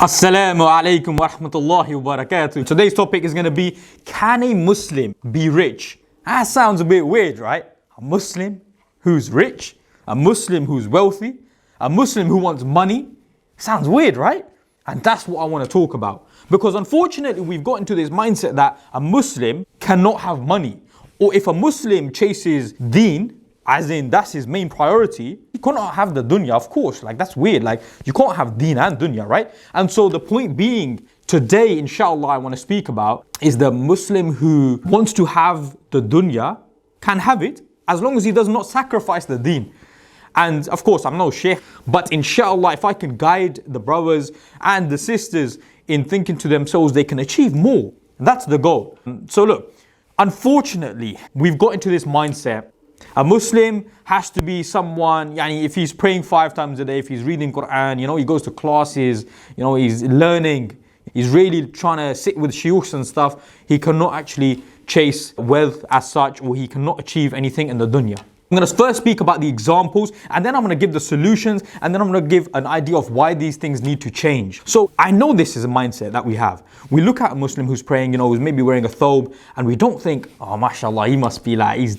Assalamu alaikum wa rahmatullahi wa barakatuh. Today's topic is going to be, can a Muslim be rich? That sounds a bit weird, right? A Muslim who's rich, a Muslim who's wealthy, a Muslim who wants money. Sounds weird, right? And that's what I want to talk about. Because unfortunately, we've got into this mindset that a Muslim cannot have money. Or if a Muslim chases deen, as in that's his main priority, he cannot have the dunya, of course. Like, that's weird. Like, you can't have deen and dunya, right? And so the point being, today, inshallah, I want to speak about is the Muslim who wants to have the dunya can have it as long as he does not sacrifice the deen. And of course, I'm no sheikh, but inshallah, if I can guide the brothers and the sisters in thinking to themselves, they can achieve more. That's the goal. So look, unfortunately, we've got into this mindset. A Muslim has to be someone, if he's praying 5 times a day, if he's reading Quran, he goes to classes, he's learning, he's really trying to sit with shuyukhs and stuff, he cannot actually chase wealth as such, or he cannot achieve anything in the dunya. I'm going to first speak about the examples, and then I'm going to give the solutions, and then I'm going to give an idea of why these things need to change. So I know this is a mindset that we have. We look at a Muslim who's praying, who's maybe wearing a thobe, and we don't think, oh, mashallah, he must be like, he's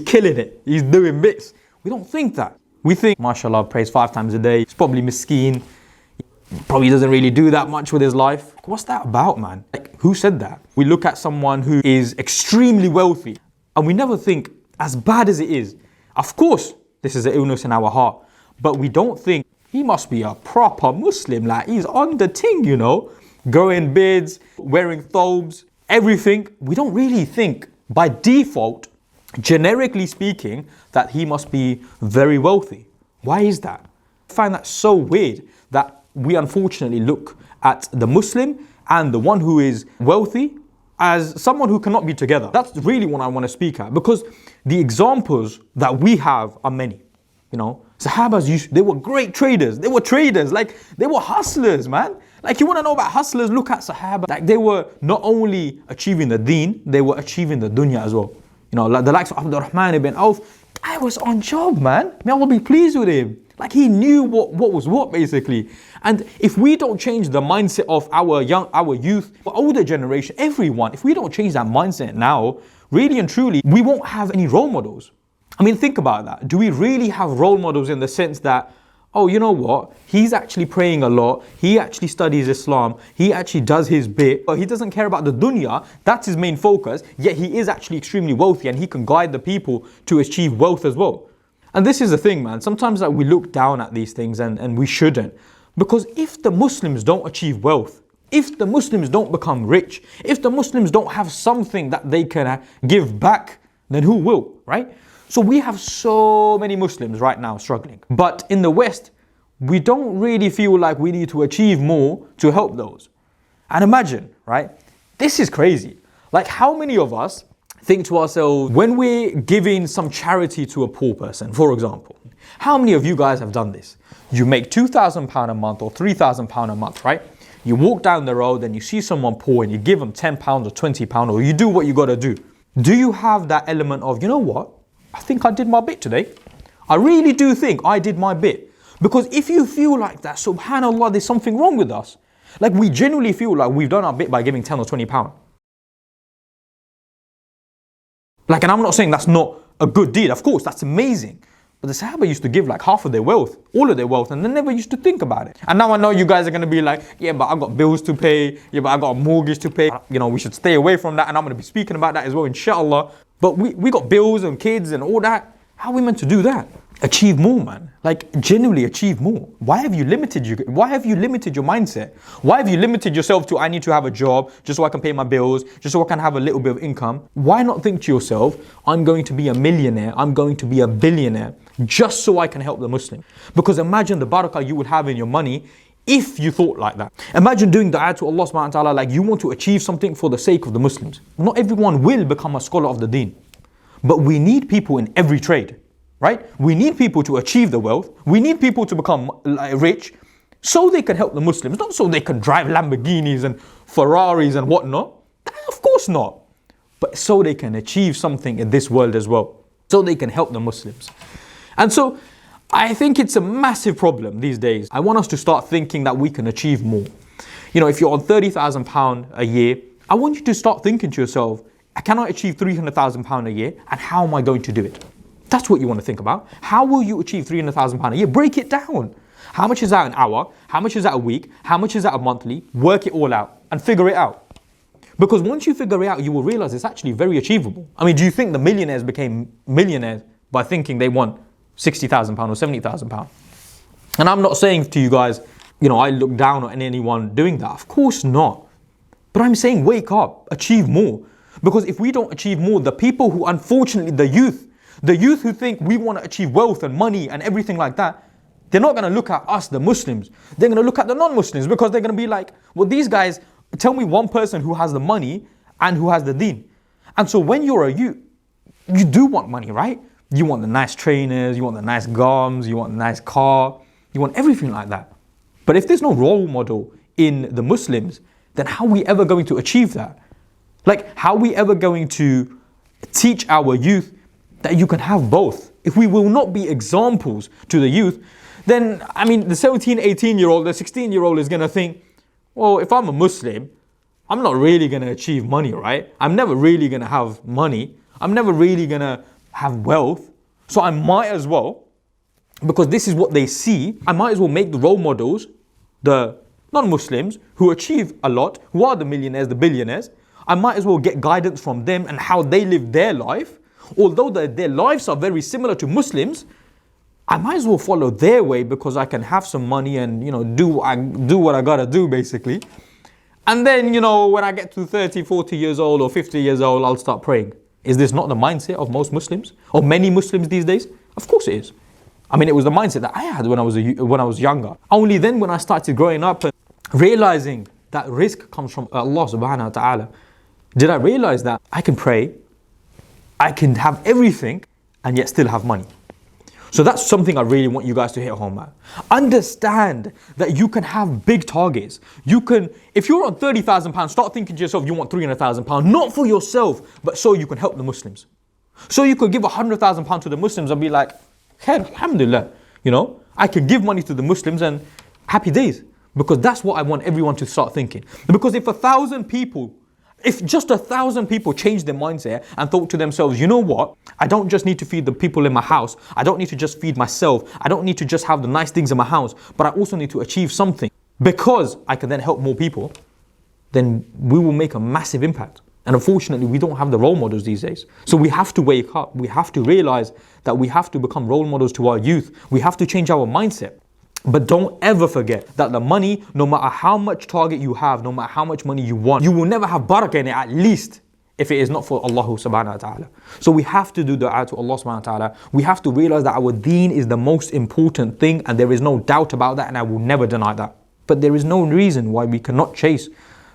killing it. He's doing bits. We don't think that. We think, mashallah, prays 5 times a day. He's probably miskeen. He probably doesn't really do that much with his life. What's that about, man? Who said that? We look at someone who is extremely wealthy, and we never think, as bad as it is, of course, this is an illness in our heart, but we don't think he must be a proper Muslim. Like, he's on the thing, growing beards, wearing thobes, everything. We don't really think by default, generically speaking, that he must be very wealthy. Why is that? I find that so weird that we unfortunately look at the Muslim and the one who is wealthy as someone who cannot be together. That's really what I want to speak at, because the examples that we have are many. Sahabas, they were great traders. They were traders, they were hustlers, man. You want to know about hustlers? Look at Sahaba. They were not only achieving the deen, they were achieving the dunya as well. Like the likes of Abdurrahman ibn Auf, I was on job, man. May Allah be pleased with him. He knew what was what, basically. And if we don't change the mindset of our youth, our older generation, everyone, if we don't change that mindset now, really and truly, we won't have any role models. Think about that. Do we really have role models in the sense that, oh, you know what? He's actually praying a lot. He actually studies Islam. He actually does his bit. But he doesn't care about the dunya. That's his main focus. Yet he is actually extremely wealthy and he can guide the people to achieve wealth as well. And this is the thing, man. Sometimes we look down at these things and we shouldn't. Because if the Muslims don't achieve wealth, if the Muslims don't become rich, if the Muslims don't have something that they can give back, then who will, right? So we have so many Muslims right now struggling. But in the West, we don't really feel like we need to achieve more to help those. And imagine, right? This is crazy. How many of us think to ourselves, when we're giving some charity to a poor person, for example, how many of you guys have done this? You make £2,000 a month or £3,000 a month, right? You walk down the road and you see someone poor and you give them £10 or £20, or you do what you got to do. Do you have that element of, you know what? I think I did my bit today. I really do think I did my bit. Because if you feel like that, subhanAllah, there's something wrong with us. We genuinely feel like we've done our bit by giving 10 or 20 pounds. And I'm not saying that's not a good deed. Of course, that's amazing. But the Sahaba used to give half of their wealth, all of their wealth, and they never used to think about it. And now I know you guys are going to be like, yeah, but I've got bills to pay. Yeah, but I've got a mortgage to pay. We should stay away from that. And I'm going to be speaking about that as well, inshallah. But we got bills and kids and all that. How are we meant to do that? Achieve more, man. Genuinely achieve more. Why have you limited your mindset? Why have you limited yourself to, I need to have a job just so I can pay my bills, just so I can have a little bit of income? Why not think to yourself, I'm going to be a millionaire, I'm going to be a billionaire, just so I can help the Muslim? Because imagine the barakah you would have in your money if you thought like that. Imagine doing dua to Allah subhanahu wa ta'ala, you want to achieve something for the sake of the Muslims. Not everyone will become a scholar of the deen. But we need people in every trade, right? We need people to achieve the wealth. We need people to become rich so they can help the Muslims, not so they can drive Lamborghinis and Ferraris and whatnot. Of course not. But so they can achieve something in this world as well. So they can help the Muslims. And so I think it's a massive problem these days. I want us to start thinking that we can achieve more. You know, if you're on £30,000 a year, I want you to start thinking to yourself, can I achieve £300,000 a year, and how am I going to do it? That's what you want to think about. How will you achieve £300,000 a year? Break it down. How much is that an hour? How much is that a week? How much is that a monthly? Work it all out and figure it out. Because once you figure it out, you will realize it's actually very achievable. I mean, do you think the millionaires became millionaires by thinking they want £60,000 or £70,000? And I'm not saying to you guys, you know, I look down on anyone doing that. Of course not. But I'm saying wake up, achieve more. Because if we don't achieve more, the people who, unfortunately, the youth who think we want to achieve wealth and money and everything like that, they're not going to look at us, the Muslims. They're going to look at the non-Muslims, because they're going to be like, well, these guys, tell me one person who has the money and who has the deen. And so when you're a youth, you do want money, right? You want the nice trainers, you want the nice garms, you want the nice car, you want everything like that. But if there's no role model in the Muslims, then how are we ever going to achieve that? Like, how are we ever going to teach our youth that you can have both? If we will not be examples to the youth, then, I mean, the 17, 18-year-old, the 16-year-old is going to think, well, if I'm a Muslim, I'm not really going to achieve money, right? I'm never really going to have money. I'm never really going to have wealth. So I might as well, because this is what they see, I might as well make the role models, the non-Muslims who achieve a lot, who are the millionaires, the billionaires. I might as well get guidance from them and how they live their life. Although their lives are very similar to Muslims, I might as well follow their way, because I can have some money and, you know, do what I gotta do, basically. And then, you know, when I get to 30, 40 years old or 50 years old, I'll start praying. Is this not the mindset of most Muslims, or many Muslims these days? Of course it is. I mean, it was the mindset that I had when I was younger. Only then, when I started growing up and realizing that risk comes from Allah subhanahu wa ta'ala, did I realize that I can pray, I can have everything, and yet still have money. So that's something I really want you guys to hit home at. Understand that you can have big targets. You can, if you're on £30,000, start thinking to yourself, you want £300,000, not for yourself, but so you can help the Muslims. So you could give £100,000 to the Muslims and be like, hey, alhamdulillah, you know, I can give money to the Muslims and happy days. Because that's what I want everyone to start thinking. Because if just 1,000 people change their mindset and thought to themselves, you know what? I don't just need to feed the people in my house. I don't need to just feed myself. I don't need to just have the nice things in my house, but I also need to achieve something because I can then help more people. Then we will make a massive impact. And unfortunately, we don't have the role models these days. So we have to wake up. We have to realize that we have to become role models to our youth. We have to change our mindset. But don't ever forget that the money, no matter how much target you have, no matter how much money you want, you will never have barakah in it, at least if it is not for Allah subhanahu wa ta'ala. So we have to do dua to Allah subhanahu wa ta'ala. We have to realize that our deen is the most important thing, and there is no doubt about that, and I will never deny that. But there is no reason why we cannot chase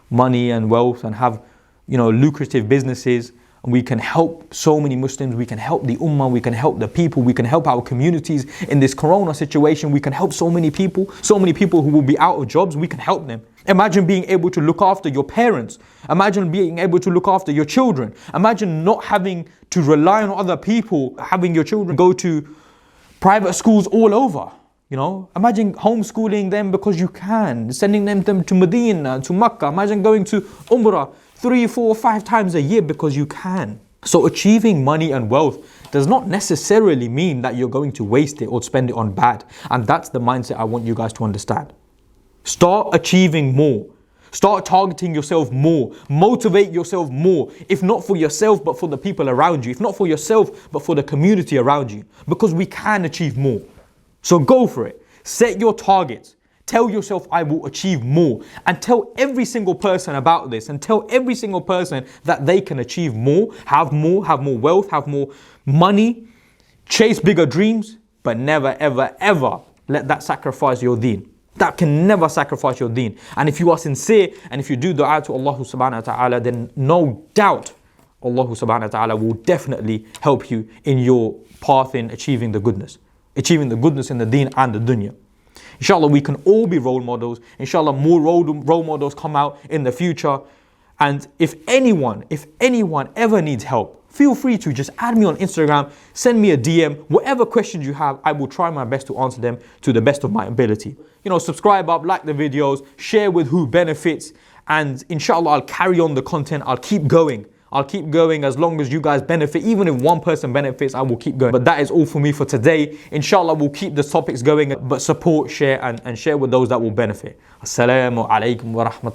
money and wealth and have, you know, lucrative businesses. And we can help so many Muslims, we can help the ummah, we can help the people, we can help our communities in this corona situation. We can help so many people who will be out of jobs, we can help them. Imagine being able to look after your parents. Imagine being able to look after your children. Imagine not having to rely on other people, having your children go to private schools all over. You know, imagine homeschooling them because you can, sending them to Medina, to Makkah. Imagine going to Umrah 3, 4, 5 times a year because you can. So achieving money and wealth does not necessarily mean that you're going to waste it or spend it on bad. And that's the mindset I want you guys to understand. Start achieving more. Start targeting yourself more. Motivate yourself more. If not for yourself, but for the people around you. If not for yourself, but for the community around you. Because we can achieve more. So go for it. Set your targets. Tell yourself, I will achieve more. And tell every single person about this. And tell every single person that they can achieve more, have more wealth, have more money, chase bigger dreams, but never, ever, ever let that sacrifice your deen. That can never sacrifice your deen. And if you are sincere and if you do dua to Allah subhanahu wa ta'ala, then no doubt Allah subhanahu wa ta'ala will definitely help you in your path in achieving the goodness. Achieving the goodness in the deen and the dunya. Inshallah, we can all be role models. Inshallah, more role models come out in the future. And if anyone ever needs help feel free to just add me on Instagram, send me a DM, whatever questions you have, I will try my best to answer them to the best of my ability. You know, subscribe up, like the videos, share with who benefits, and inshallah I'll carry on the content. I'll keep going. I'll keep going as long as you guys benefit. Even if one person benefits, I will keep going. But that is all for me for today. Inshallah, we'll keep the topics going, but support, share, and share with those that will benefit. Assalamu alaikum wa rahmatullahi.